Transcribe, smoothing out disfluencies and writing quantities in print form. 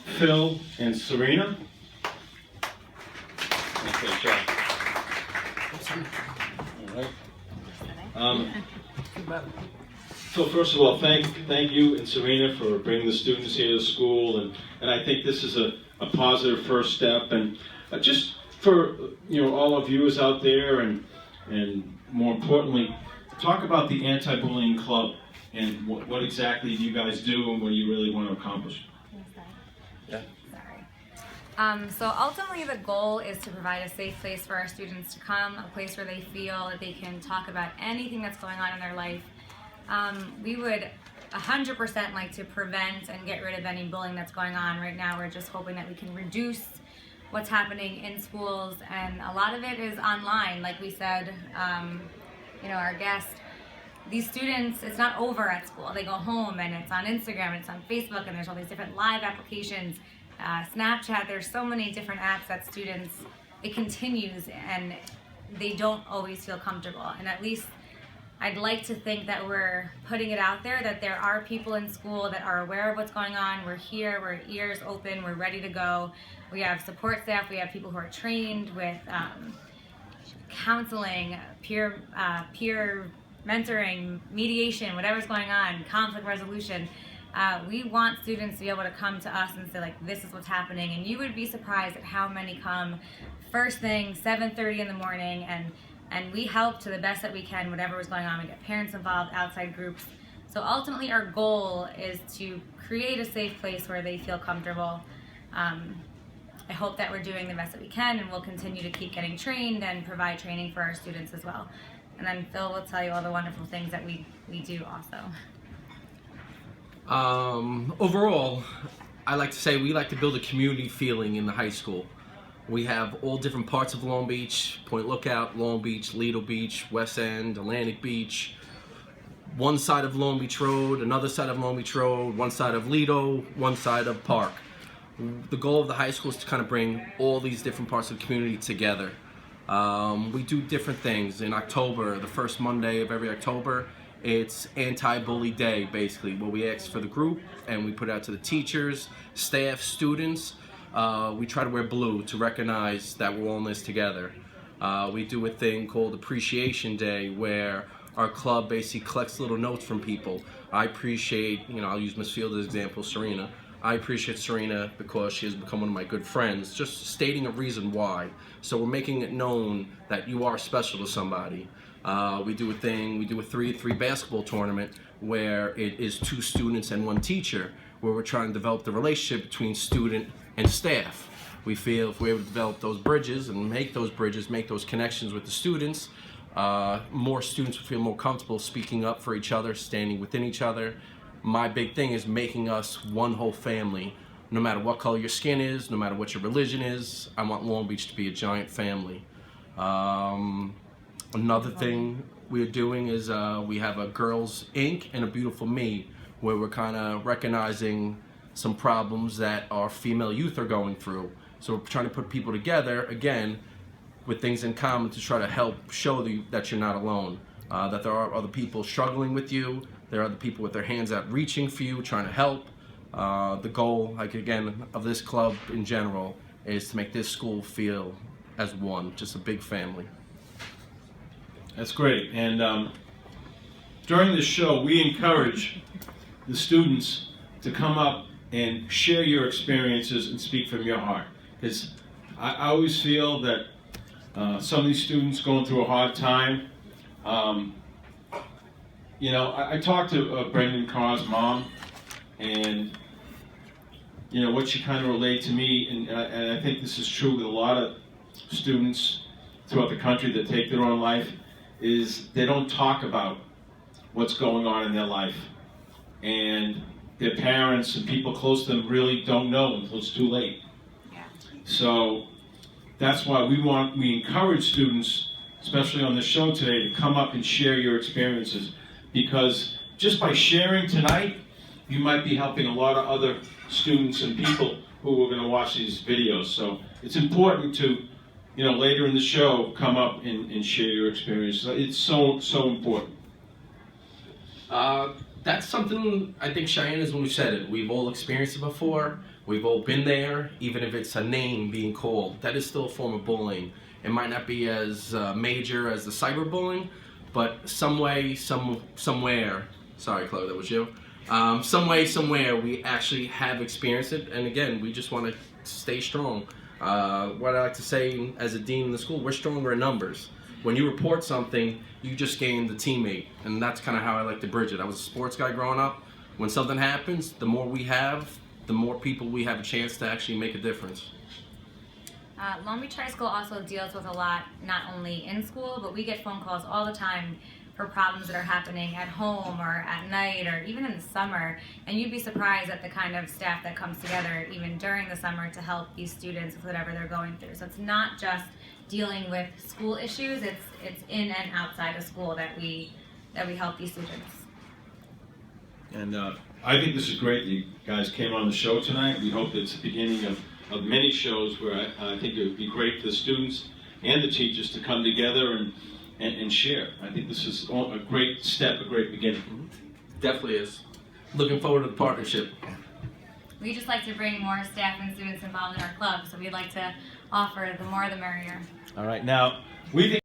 Phil, and Serena. Okay, John. All right. So first of all, thank you and Serena for bringing the students here to school, and I think this is a positive first step, and just for all our viewers out there, and more importantly, talk about the Anti-Bullying Club and what exactly you guys do and what you really want to accomplish. Yeah. So ultimately the goal is to provide a safe place for our students to come, a place where they feel that they can talk about anything that's going on in their life. We would 100% like to prevent and get rid of any bullying that's going on. Right now we're just hoping that we can reduce what's happening in schools, and a lot of it is online. Like we said, our guest, these students, it's not over at school. They go home and it's on Instagram and it's on Facebook, and there's all these different live applications, Snapchat. There's so many different apps that students, it continues, and they don't always feel comfortable. And at least I'd like to think that we're putting it out there, that there are people in school that are aware of what's going on. We're here, we're ears open, we're ready to go. We have support staff, we have people who are trained with counseling, peer mentoring, mediation, whatever's going on, conflict resolution. We want students to be able to come to us and say, like, this is what's happening, and you would be surprised at how many come first thing, 7:30 in the morning, and we help to the best that we can, whatever is going on. We get parents involved, outside groups. So ultimately our goal is to create a safe place where they feel comfortable. I hope that we're doing the best that we can, and we'll continue to keep getting trained and provide training for our students as well. And then Phil will tell you all the wonderful things that we do also. Overall, I like to say we like to build a community feeling in the high school. We have all different parts of Long Beach: Point Lookout, Long Beach, Lido Beach, West End, Atlantic Beach, one side of Long Beach Road, another side of Long Beach Road, one side of Lido, one side of Park. The goal of the high school is to kind of bring all these different parts of the community together. We do different things. In October, the first Monday of every October, it's Anti-Bully Day, basically, where we ask for the group and we put it out to the teachers, staff, students. We try to wear blue to recognize that we're all in this together. We do a thing called Appreciation Day, where our club basically collects little notes from people. I appreciate, I'll use Miss Field as an example, Serena. I appreciate Serena because she has become one of my good friends, just stating a reason why. So we're making it known that you are special to somebody. We do a 3-3 basketball tournament where it is 2 students and 1 teacher, where we're trying to develop the relationship between student and staff. We feel if we're able to develop those bridges and make those connections with the students, more students will feel more comfortable speaking up for each other, standing within each other. My big thing is making us one whole family. No matter what color your skin is, no matter what your religion is, I want Long Beach to be a giant family. Another thing we're doing is we have a Girls Inc. and a Beautiful Me, where we're kind of recognizing some problems that our female youth are going through. So we're trying to put people together, again, with things in common to try to help show you that you're not alone, that there are other people struggling with you, there are other people with their hands out reaching for you, trying to help. The goal, of this club in general, is to make this school feel as one, just a big family. That's great. And during this show, we encourage the students to come up and share your experiences and speak from your heart. Because I always feel that some of these students going through a hard time. I talked to Brendan Carr's mom, and what she kind of relayed to me, and I think this is true with a lot of students throughout the country that take their own life, is they don't talk about what's going on in their life, and their parents and people close to them really don't know until it's too late. Yeah. So that's why we encourage students, especially on the show today, to come up and share your experiences, because just by sharing tonight, you might be helping a lot of other students and people who are going to watch these videos. So it's important to, later in the show, come up and share your experience. It's so important. That's something I think Cheyenne is when we said it. We've all experienced it before. We've all been there, even if it's a name being called. That is still a form of bullying. It might not be as major as the cyberbullying, but some way, somewhere, sorry Chloe, that was you. Some way, somewhere, we actually have experienced it, and again, we just want to stay strong. What I like to say as a dean in the school, we're stronger in numbers. When you report something, you just gained a teammate, and that's kind of how I like to bridge it. I was a sports guy growing up. When something happens, the more we have, the more people we have a chance to actually make a difference. Long Beach High School also deals with a lot, not only in school, but we get phone calls all the time for problems that are happening at home or at night or even in the summer. And you'd be surprised at the kind of staff that comes together even during the summer to help these students with whatever they're going through. So it's not just dealing with school issues, it's in and outside of school that we help these students. And I think this is great that you guys came on the show tonight. We hope it's the beginning of many shows where I think it would be great for the students and the teachers to come together and share. I think this is a great step, a great beginning. Definitely is. Looking forward to the partnership. We just like to bring more staff and students involved in our club, so we'd like to offer the more the merrier. All right, now we think